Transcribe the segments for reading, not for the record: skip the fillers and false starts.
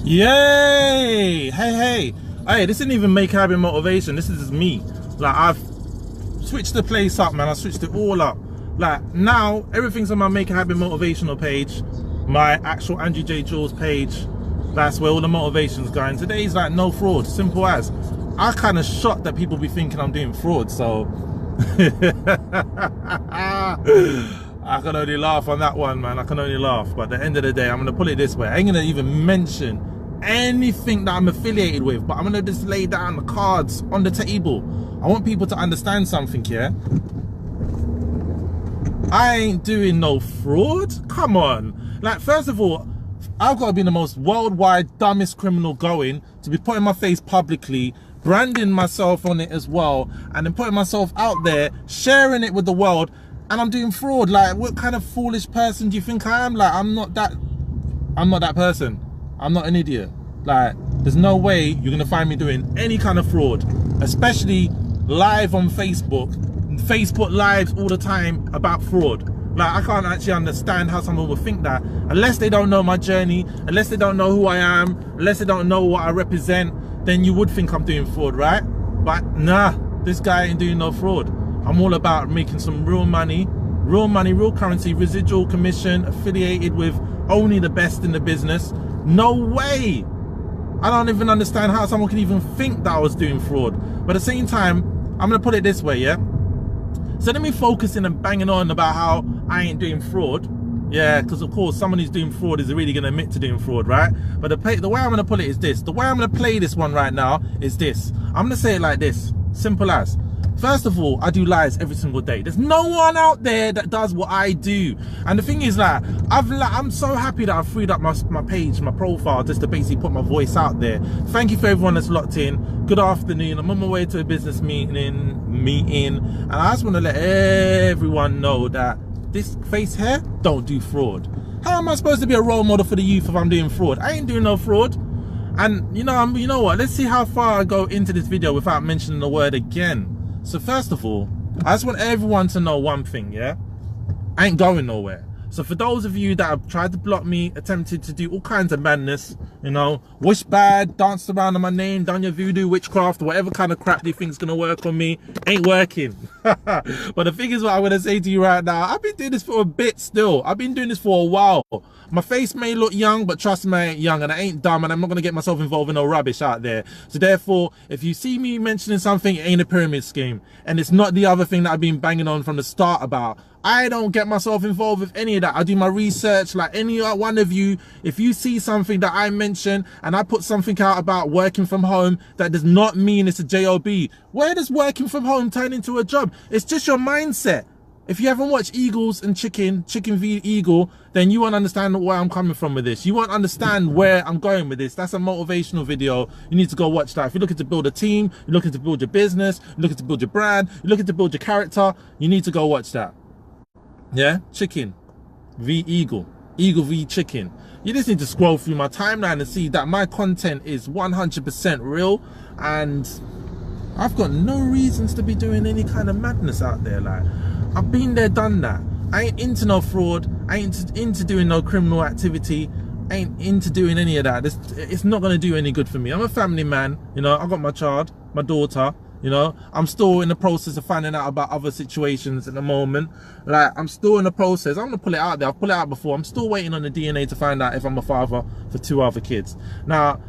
Yay! Hey, this didn't even make habit motivation. This is just me. Like, I've switched the place up, man. I switched it all up. Like, now everything's on my Make a Habit motivational page, my actual Andrew J. Jules page. That's where all the motivation's going. Today's like no fraud, simple as. I kind of shocked that people be thinking I'm doing fraud, so I can only laugh on that one, man. I can only laugh. But at the end of the day, I'm gonna put it this way. I ain't gonna even mention anything that I'm affiliated with, but I'm gonna just lay down the cards on the table. I want people to understand something here. I ain't doing no fraud. Come on. Like, first of all, I've got to be the most worldwide dumbest criminal going to be putting my face publicly, branding myself on it as well, and then putting myself out there, sharing it with the world, and I'm doing fraud. Like, what kind of foolish person do you think I am? Like, I'm not that person. I'm not an idiot. Like, there's no way you're gonna find me doing any kind of fraud, especially live on Facebook lives all the time about fraud. Like, I can't actually understand how someone would think that unless they don't know my journey, unless they don't know who I am, unless they don't know what I represent. Then you would think I'm doing fraud, right? But nah, this guy ain't doing no fraud. I'm all about making some real money, real currency, residual commission, affiliated with only the best in the business. No way. I don't even understand how someone can even think that I was doing fraud. But at the same time, I'm gonna put it this way, yeah? So let me focusing and banging on about how I ain't doing fraud. Yeah, because of course someone who's doing fraud is really gonna admit to doing fraud, right? But the way I'm gonna put it is this. The way I'm gonna play this one right now is this. I'm gonna say it like this, simple as. First of all, I do lives every single day. There's no one out there that does what I do. And the thing is, like, I'm so happy that I've freed up my page, my profile, just to basically put my voice out there. Thank you for everyone that's locked in. Good afternoon. I'm on my way to a business meeting, and I just want to let everyone know that this face here don't do fraud. How am I supposed to be a role model for the youth if I'm doing fraud? I ain't doing no fraud. And you know what? Let's see how far I go into this video without mentioning the word again. So first of all, I just want everyone to know one thing, yeah? I ain't going nowhere. So for those of you that have tried to block me, attempted to do all kinds of madness, you know, wish bad, danced around on my name, done your voodoo, witchcraft, whatever kind of crap you think's gonna work on me, ain't working. But the thing is, what I'm gonna say to you right now, I've been doing this for a bit still. I've been doing this for a while. My face may look young, but trust me, I ain't young, and I ain't dumb, and I'm not gonna get myself involved in no rubbish out there. So therefore, if you see me mentioning something, it ain't a pyramid scheme, and it's not the other thing that I've been banging on from the start about. I don't get myself involved with any of that. I do my research like any one of you. If you see something that I mention and I put something out about working from home, that does not mean it's a job. Where does working from home turn into a job? It's just your mindset. If you haven't watched Eagles and Chicken v Eagle, then you won't understand where I'm coming from with this. You won't understand where I'm going with this. That's a motivational video. You need to go watch that. If you're looking to build a team, you're looking to build your business, you're looking to build your brand, you're looking to build your character, you need to go watch that. Yeah, Chicken v Eagle, Eagle v Chicken. You just need to scroll through my timeline and see that my content is 100% real, and I've got no reasons to be doing any kind of madness out there. Like, I've been there, done that. I ain't into no fraud. I ain't into doing no criminal activity. I ain't into doing any of that. It's not gonna do any good for me. I'm a family man, you know. I got my child, my daughter. You know, I'm still in the process of finding out about other situations at the moment. Like, I'm still in the process. I'm gonna pull it out there. I've put it out before. I'm still waiting on the DNA to find out if I'm a father for 2 other kids. Now,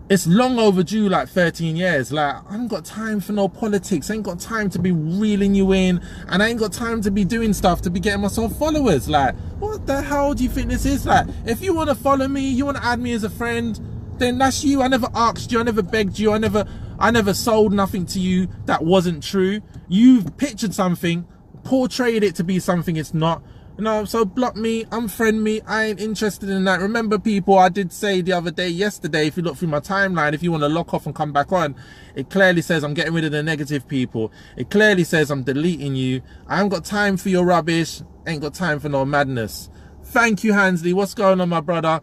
it's long overdue, like 13 years. Like, I ain't got time for no politics. I ain't got time to be reeling you in. And I ain't got time to be doing stuff to be getting myself followers. Like, what the hell do you think this is? Like, if you want to follow me, you want to add me as a friend, then that's you. I never asked you. I never begged you. I never sold nothing to you that wasn't true. You've pictured something, portrayed it to be something it's not. You know, so block me, unfriend me. I ain't interested in that. Remember, people, I did say the other day, yesterday, if you look through my timeline, if you want to lock off and come back on, it clearly says I'm getting rid of the negative people. It clearly says I'm deleting you. I ain't got time for your rubbish. Ain't got time for no madness. Thank you, Hansley. What's going on, my brother?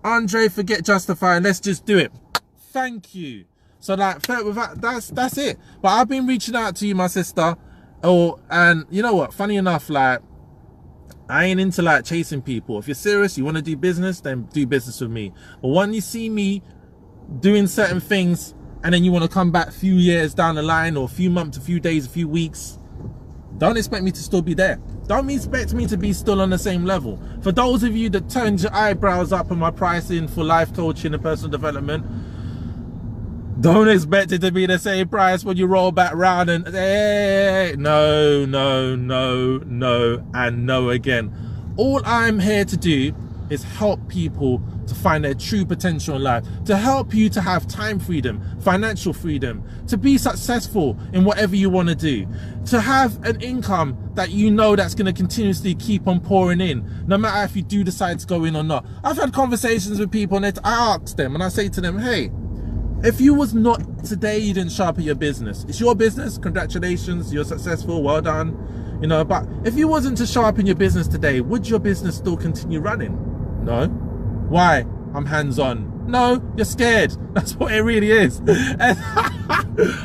Andre, forget justifying. Let's just do it. Thank you. So, like, that's it. But I've been reaching out to you, my sister. And you know what? Funny enough, like, I ain't into like chasing people. If you're serious, you want to do business, then do business with me. But when you see me doing certain things and then you want to come back a few years down the line, or a few months, a few days, a few weeks, don't expect me to still be there. Don't expect me to be still on the same level. For those of you that turned your eyebrows up on my pricing for life coaching and personal development, don't expect it to be the same price when you roll back round and hey, no, no, no, no, and no again. All I'm here to do is help people to find their true potential in life, to help you to have time freedom, financial freedom, to be successful in whatever you want to do, to have an income that you know that's going to continuously keep on pouring in, no matter if you do decide to go in or not. I've had conversations with people and I ask them and I say to them, hey, if you was not today, you didn't sharpen your business. It's your business. Congratulations. You're successful. Well done. You know, but if you wasn't to sharpen your business today, would your business still continue running? No. Why? I'm hands-on. No, you're scared. That's what it really is. And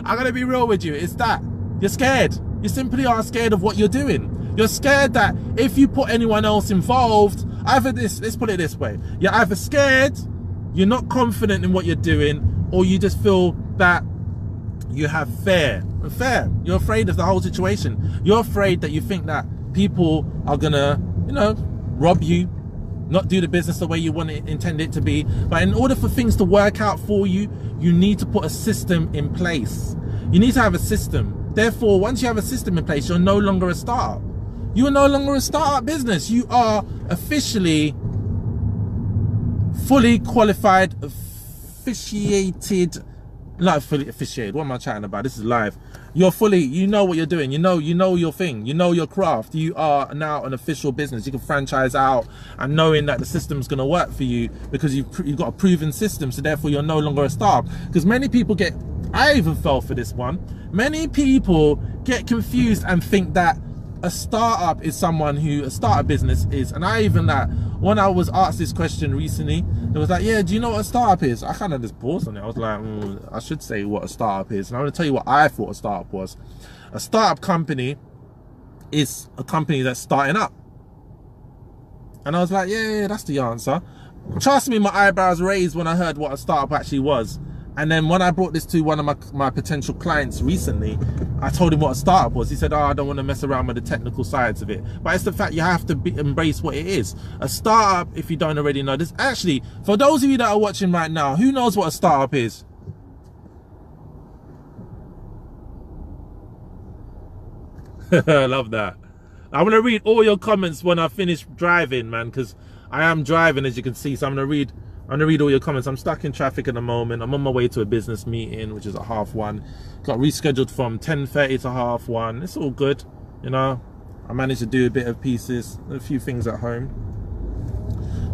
I'm going to be real with you. It's that. You're scared. You simply are scared of what you're doing. You're scared that if you put anyone else involved, let's put it this way. You're either scared, you're not confident in what you're doing, or you just feel that you have fear. You're afraid of the whole situation. You're afraid that you think that people are gonna, you know, rob you, not do the business the way you want it, intend it to be. But in order for things to work out for you, you need to put a system in place. You need to have a system. Therefore, once you have a system in place, you're no longer a startup. You are no longer a startup business. You are officially fully qualified, officiated, not fully officiated, what am I chatting about? This is live. You're fully, you know what you're doing, you know your thing, you know your craft. You are now an official business. You can franchise out and knowing that the system's going to work for you because you've got a proven system, so therefore you're no longer a startup. Because many people I even fell for this one, many people get confused and think that a startup is someone who a startup business is. And I even when I was asked this question recently, it was like, yeah, do you know what a startup is? I kind of just paused on it. I was like, I should say what a startup is. And I'm going to tell you what I thought a startup was. A startup company is a company that's starting up. And I was like, yeah, that's the answer. Trust me, my eyebrows raised when I heard what a startup actually was. And then when I brought this to one of my potential clients recently, I told him what a startup was. He said, oh, I don't want to mess around with the technical sides of it. But it's the fact you have to embrace what it is. A startup, if you don't already know this, actually, for those of you that are watching right now, who knows what a startup is? I love that. I'm going to read all your comments when I finish driving, man, because I am driving, as you can see. So I'm going to read all your comments. I'm stuck in traffic at the moment. I'm on my way to a business meeting, which is at 1:30. Got rescheduled from 10:30 to 1:30. It's all good, you know. I managed to do a bit of pieces, a few things at home.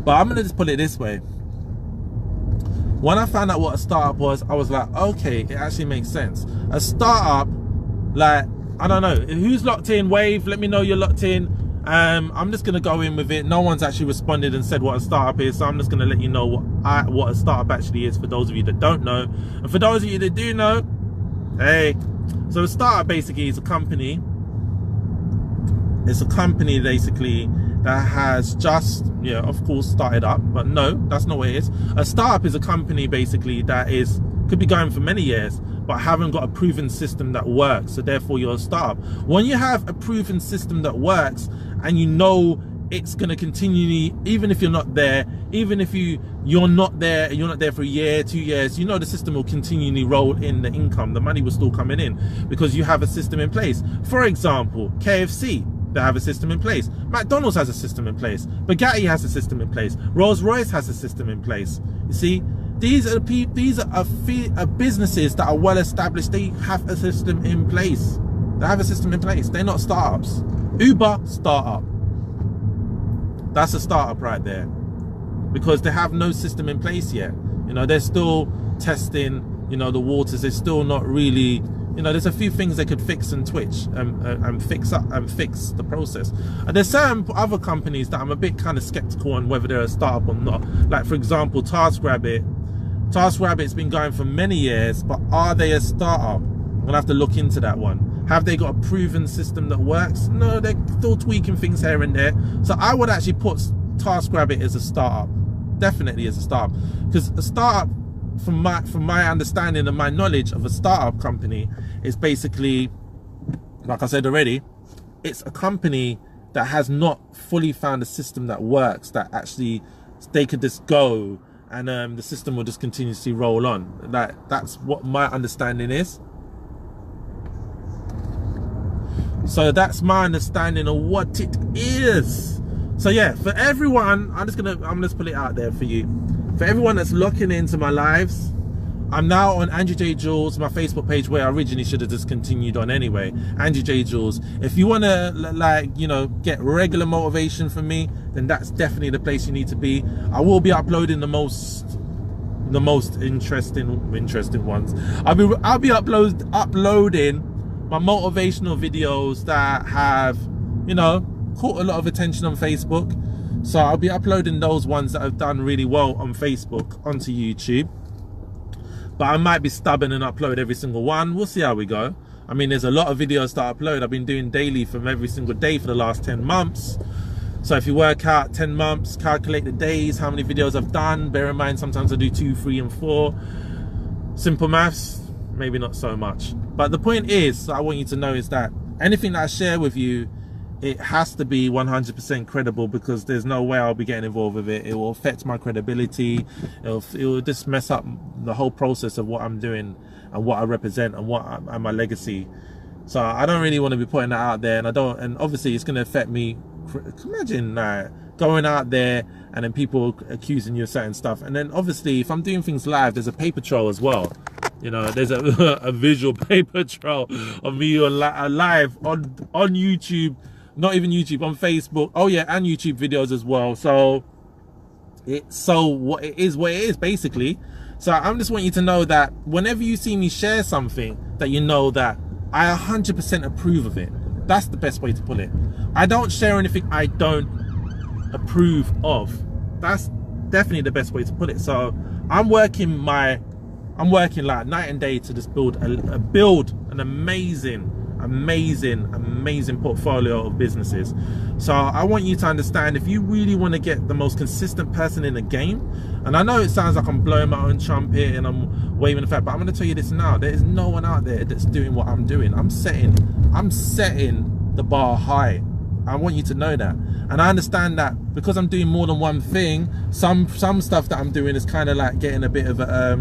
But I'm gonna just put it this way. When I found out what a startup was, I was like, okay, it actually makes sense. A startup, like, I don't know, who's locked in? Wave, let me know you're locked in. I'm just gonna go in with it. No one's actually responded and said what a startup is, so I'm just gonna let you know what a startup actually is for those of you that don't know. And for those of you that do know, hey, so a startup basically is a company. It's a company basically that has just, yeah, of course, started up, but no, that's not what it is. A startup is a company basically that could be going for many years, but haven't got a proven system that works, so therefore you're a startup. When you have a proven system that works and you know it's going to continually, even if you're not there, even if you're not there for a year, 2 years, you know the system will continually roll in the income, the money will still coming in because you have a system in place. For example, KFC, they have a system in place. McDonald's has a system in place. Bugatti has a system in place. Rolls-Royce has a system in place. You see, these are businesses that are well established. They have a system in place. They have a system in place. They're not startups. Uber, startup. That's a startup right there, because they have no system in place yet. You know, they're still testing, you know, the waters. They're still not really, you know, there's a few things they could fix and twitch and fix the process. And there's certain other companies that I'm a bit kind of skeptical on whether they're a startup or not. Like, for example, TaskRabbit. TaskRabbit's been going for many years, but are they a startup? I'm gonna have to look into that one. Have they got a proven system that works? No, they're still tweaking things here and there. So I would actually put TaskRabbit as a startup, definitely as a startup, because a startup, from my understanding and my knowledge of a startup company, is basically, like I said already, it's a company that has not fully found a system that works, that actually they could just go and the system will just continuously roll on. That's what my understanding is. So that's my understanding of what it is. So yeah, for everyone, I'm just put it out there for you. For everyone that's locking into my lives, I'm now on Andrew J. Jules, my Facebook page, where I originally should have just continued on anyway. Andrew J. Jules. If you want to, like, you know, get regular motivation from me, then that's definitely the place you need to be. I will be uploading the most interesting ones. I'll be uploading my motivational videos that have, you know, caught a lot of attention on Facebook. So I'll be uploading those ones that have done really well on Facebook onto YouTube. But I might be stubborn and upload every single one. We'll see how we go. I mean, there's a lot of videos to upload. I've been doing daily from every single day for the last 10 months. So if you work out 10 months, calculate the days, how many videos I've done. Bear in mind, sometimes I do 2, 3, and 4. Simple maths, maybe not so much. But the point is, I want you to know, is that anything that I share with you, it has to be 100% credible, because there's no way I'll be getting involved with it. It will affect my credibility. It will just mess up the whole process of what I'm doing and what I represent and and my legacy. So I don't really want to be putting that out there, and obviously it's going to affect me. Imagine going out there and then people accusing you of certain stuff, and then obviously if I'm doing things live, there's a paper trail as well. You know, there's a visual paper trail of me live on YouTube. Not even YouTube, on Facebook. Oh yeah, and YouTube videos as well. So it is basically. So I'm just want you to know that whenever you see me share something, that you know that I 100% approve of it. That's the best way to put it. I don't share anything I don't approve of. That's definitely the best way to put it. So I'm working like night and day to just build an amazing portfolio of businesses. So I want you to understand, if you really want to get the most consistent person in the game, and I know it sounds like I'm blowing my own trumpet and I'm waving the fact, but I'm going to tell you this now: there is no one out there that's doing what I'm doing. I'm setting the bar high. I want you to know that. And I understand that because I'm doing more than one thing, some stuff that I'm doing is kind of like getting a bit of a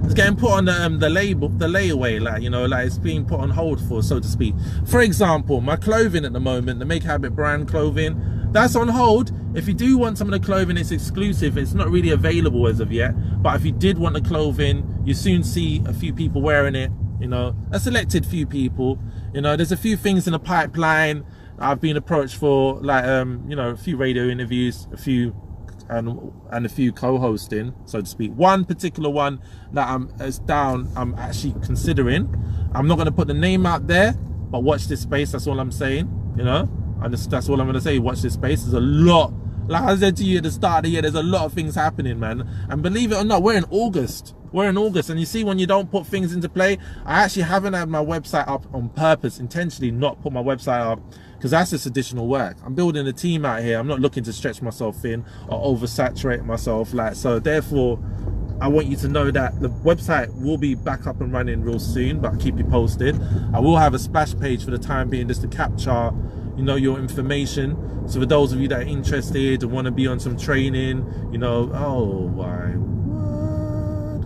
it's getting put on the layaway, like, you know, like it's being put on hold for, so to speak. For example, my clothing at the moment, the Make Habit brand clothing, that's on hold. If you do want some of the clothing, it's exclusive. It's not really available as of yet. But if you did want the clothing, you soon see a few people wearing it, you know, a selected few people. You know, there's a few things in the pipeline. I've been approached for, like, you know, a few radio interviews, a few co-hosting, so to speak. One particular one that I'm actually considering. I'm not going to put the name out there, but watch this space. That's all I'm saying, you know. And that's all I'm going to say. Watch this space. There's a lot, like I said to you at the start of the year, there's a lot of things happening, man. And believe it or not, we're in August, and you see, when you don't put things into play, I actually haven't had my website up on purpose, intentionally not put my website up, because that's just additional work. I'm building a team out here. I'm not looking to stretch myself thin or oversaturate myself, like, so therefore I want you to know that the website will be back up and running real soon, but I'll keep you posted. I will have a splash page for the time being, just to capture, you know, your information. So for those of you that are interested and want to be on some training, you know, oh my word,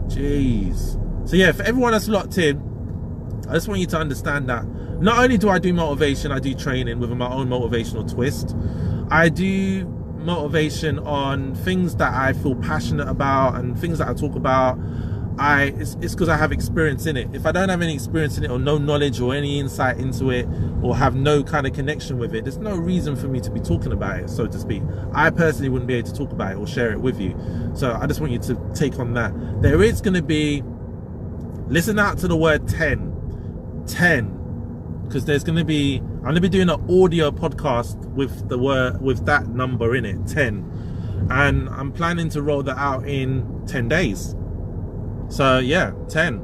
jeez. So yeah, for everyone that's locked in, I just want you to understand that not only do I do motivation, I do training with my own motivational twist. I do motivation on things that I feel passionate about and things that I talk about. It's because I have experience in it. If I don't have any experience in it, or no knowledge or any insight into it, or have no kind of connection with it, there's no reason for me to be talking about it, so to speak. I personally wouldn't be able to talk about it or share it with you. So I just want you to take on that. There is going to be, listen out to the word 10, because there's going to be, I'm going to be doing an audio podcast with that number in it, 10, and I'm planning to roll that out in 10 days. So yeah, 10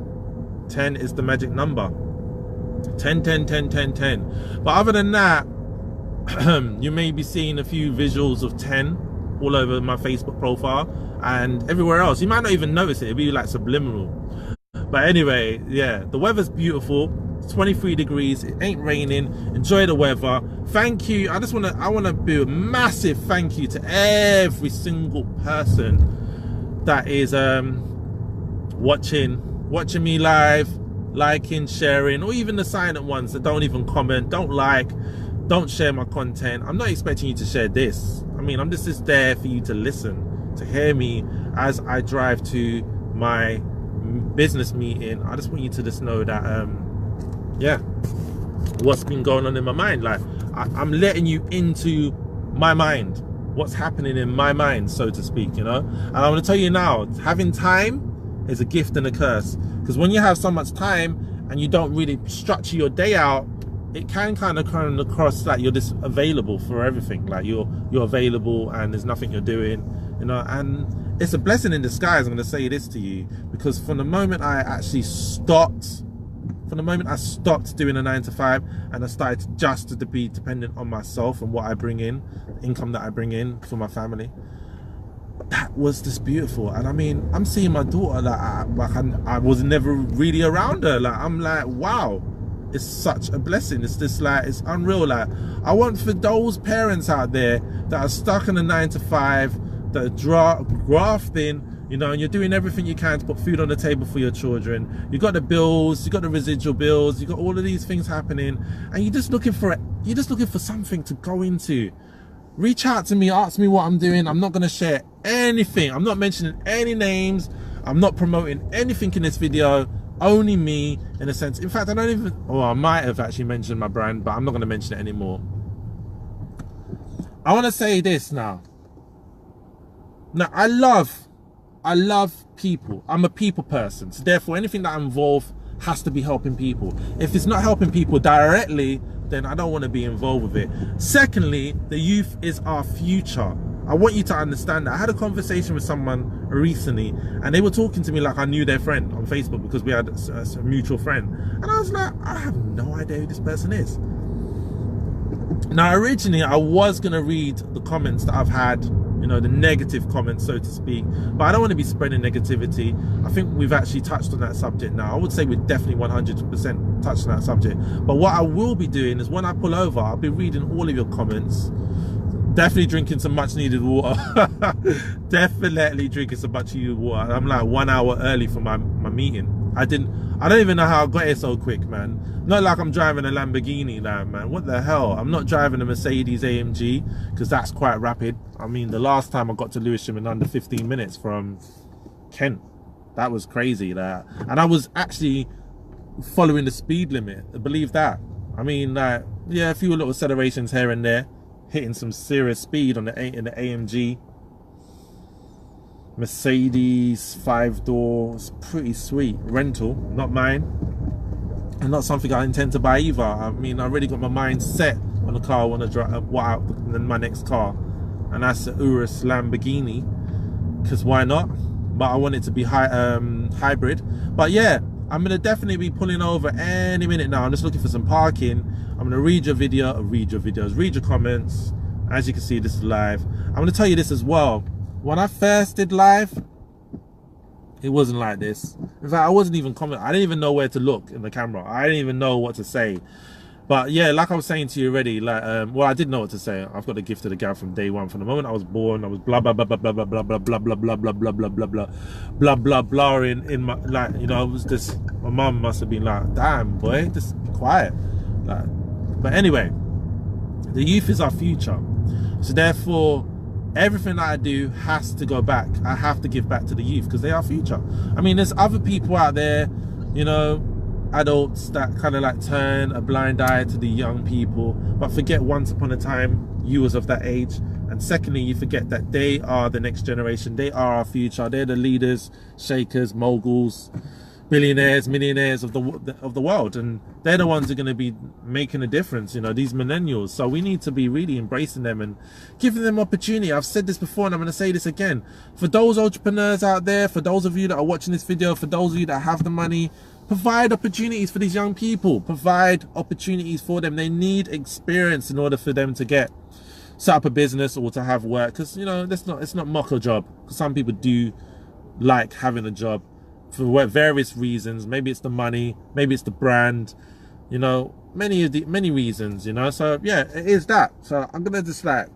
is the magic number. 10, 10, 10, 10, 10. But other than that, you may be seeing a few visuals of 10 all over my Facebook profile and everywhere else. You might not even notice it. It'll be like subliminal. But anyway, yeah, the weather's beautiful. It's 23 degrees. It ain't raining. Enjoy the weather. Thank you. I want to do a massive thank you to every single person that is watching me live, liking, sharing, or even the silent ones that don't even comment, don't like, don't share my content. I'm not expecting you to share this. I mean, I'm just there for you to listen, to hear me as I drive to my business meeting. I just want you to just know that yeah, what's been going on in my mind. Like, I'm letting you into my mind, what's happening in my mind, so to speak, you know. And I'm going to tell you now, having time is a gift and a curse, because when you have so much time and you don't really structure your day out, it can kind of come across like you're just available for everything, like you're available and there's nothing you're doing, you know. And it's a blessing in disguise, I'm going to say this to you, because from the moment I actually stopped doing a 9 to 5 and I started to be dependent on myself and what I bring in, the income that I bring in for my family, that was just beautiful. And I mean, I'm seeing my daughter, like I was never really around her. Like, I'm like, wow, it's such a blessing. It's just like, it's unreal. Like, I want for those parents out there that are stuck in a 9 to 5, that are grafting, you know, and you're doing everything you can to put food on the table for your children. You got the bills, you got the residual bills, you got all of these things happening, and you're just looking for something to go into. Reach out to me, ask me what I'm doing. I'm not going to share anything. I'm not mentioning any names. I'm not promoting anything in this video. Only me, in a sense. In fact, I don't even, I might have actually mentioned my brand, but I'm not going to mention it anymore. I want to say this now. Now, I love people. I'm a people person. So therefore, anything that I'm involved has to be helping people. If it's not helping people directly, then I don't want to be involved with it. Secondly, the youth is our future. I want you to understand that. I had a conversation with someone recently, and they were talking to me like I knew their friend on Facebook, because we had a mutual friend. And I was like, I have no idea who this person is. Now, originally, I was going to read the comments that I've had, you know, the negative comments, so to speak, but I don't want to be spreading negativity. I think we've actually touched on that subject now. I would say we're definitely 100% touched on that subject. But what I will be doing is, when I pull over, I'll be reading all of your comments. Definitely drinking some much needed water. Definitely drinking some much needed water. I'm like 1 hour early for my meeting. I don't even know how I got here so quick, man. Not like I'm driving a Lamborghini now, man. What the hell? I'm not driving a Mercedes AMG, because that's quite rapid. I mean, the last time I got to Lewisham in under 15 minutes from Kent. That was crazy, that. And I was actually following the speed limit. Believe that. I mean, like, yeah, a few little accelerations here and there, hitting some serious speed on in the AMG. Mercedes 5-door, it's pretty sweet. Rental, not mine, and not something I intend to buy either. I mean, I already got my mind set on the car I want to drive, my next car, and that's the Urus Lamborghini, because why not? But I want it to be hybrid. But yeah, I'm gonna definitely be pulling over any minute now. I'm just looking for some parking. I'm gonna read your videos, read your comments. As you can see, this is live. I'm gonna tell you this as well. When I first did live, it wasn't like this. In fact, I wasn't even commenting. I didn't even know where to look in the camera. I didn't even know what to say. But yeah, like I was saying to you already, like, well, I did know what to say. I've got the gift of the gab from day one. From the moment I was born, I was blah blah blah blah blah blah blah blah blah blah blah blah blah blah blah blah blah blah in my, like, you know, it was just, my mum must have been like, damn boy, just be quiet. Like, but anyway, the youth is our future. So therefore, everything that I do has to go back. I have to give back to the youth, because they are future. I mean, there's other people out there, you know, adults that kind of like turn a blind eye to the young people, but forget once upon a time you was of that age. And secondly, you forget that they are the next generation. They are our future. They're the leaders, shakers, moguls, billionaires, millionaires of the world, and they're the ones who are going to be making a difference, you know, these millennials. So we need to be really embracing them and giving them opportunity. I've said this before, and I'm going to say this again. For those entrepreneurs out there, for those of you that are watching this video, for those of you that have the money, Provide opportunities for these young people. Provide opportunities for them. They need experience in order for them to set up a business or to have work. Because, you know, it's not mock a job. Because some people do like having a job for various reasons. Maybe it's the money. Maybe it's the brand. You know, many reasons, you know. So, yeah, it is that. So, I'm going to just like,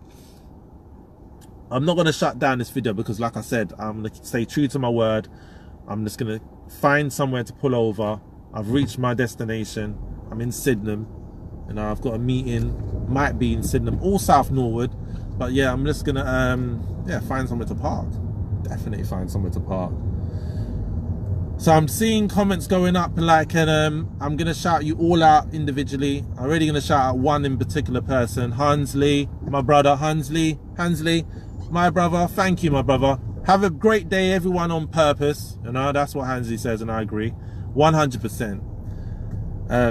I'm not going to shut down this video because, like I said, I'm going to stay true to my word. I'm just going to find somewhere to pull over. I've reached my destination. I'm in Sydenham. You know, I've got a meeting. Might be in Sydenham or South Norwood. But yeah, I'm just going to, find somewhere to park. Definitely find somewhere to park. So I'm seeing comments going up like, and I'm going to shout you all out individually. I'm already going to shout out one in particular person. Hansley, my brother. Hansley, my brother. Thank you, my brother. Have a great day, everyone, on purpose. You know, that's what Hansley says, and I agree 100%.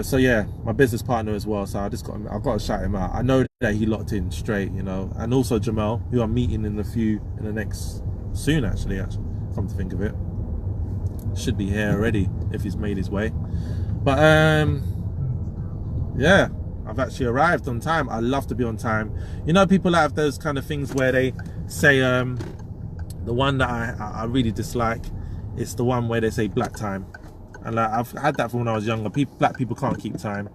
So yeah, my business partner as well. So I've got to shout him out. I know that he locked in straight, you know. And also Jamal, who I'm meeting soon actually, come to think of it. Should be here already if he's made his way. But yeah, I've actually arrived on time. I love to be on time. You know, people have those kind of things where they say the one that I really dislike is the one where they say black time. And like, I've had that from when I was younger. Black people can't keep time.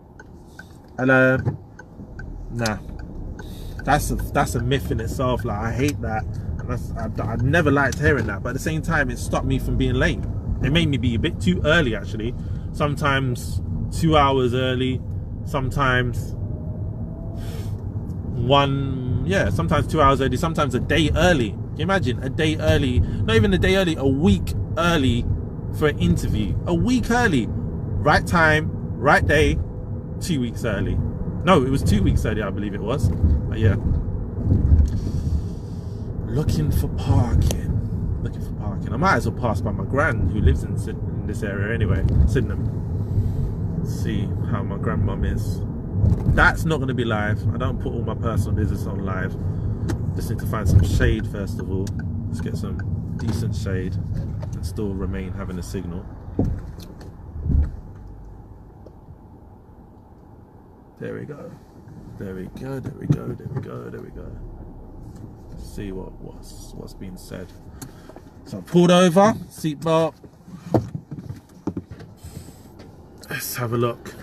And nah, that's a myth in itself. Like, I hate that. And I never liked hearing that. But at the same time, it stopped me from being late. It made me be a bit too early, actually. Sometimes 2 hours early. Sometimes sometimes 2 hours early. Sometimes a day early. Can you imagine? A day early. Not even a day early, a week early for an interview. A week early. Right time, right day, 2 weeks early. No, it was 2 weeks early, I believe it was. But yeah. Looking for parking. I might as well pass by my gran who lives in this area anyway, Sydenham. See how my grandmum is. That's not going to be live. I don't put all my personal business on live. Just need to find some shade first of all. Let's get some decent shade and still remain having a signal. There we go. There we go. There we go. There we go. There we go. Let's see what's being said. So I pulled over, seatbelt. Let's have a look.